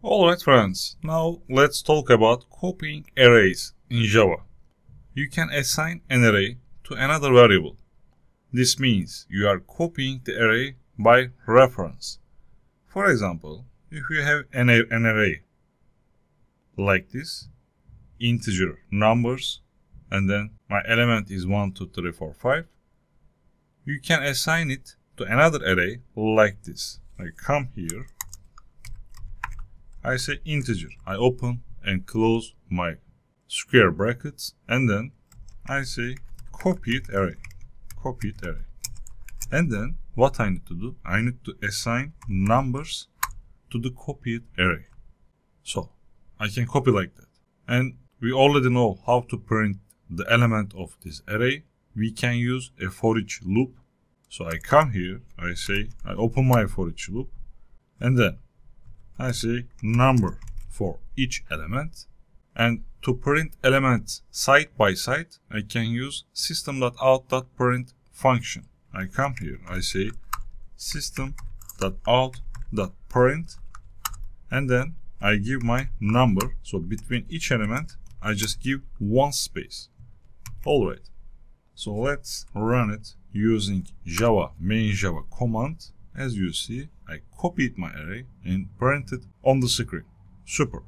Alright friends, now let's talk about copying arrays in Java. You can assign an array to another variable. This means you are copying the array by reference. For example, if you have an array like this, integer numbers, and then my element is 1, 2, 3, 4, 5, you can assign it to another array like this. I come here, I say integer, I open and close my square brackets, and then I say copied array. And then what I need to do, I need to assign numbers to the copied array. So I can copy like that. And we already know how to print the element of this array. We can use a for each loop. So I come here, I say, I open my for each loop, and then I say number for each element. And to print elements side by side, I can use System.out.print function. I come here, I say System.out.print, and then I give my number. So between each element, I just give one space. Alright, so let's run it using Java main Java command. As you see, I copied my array and printed on the screen. Super.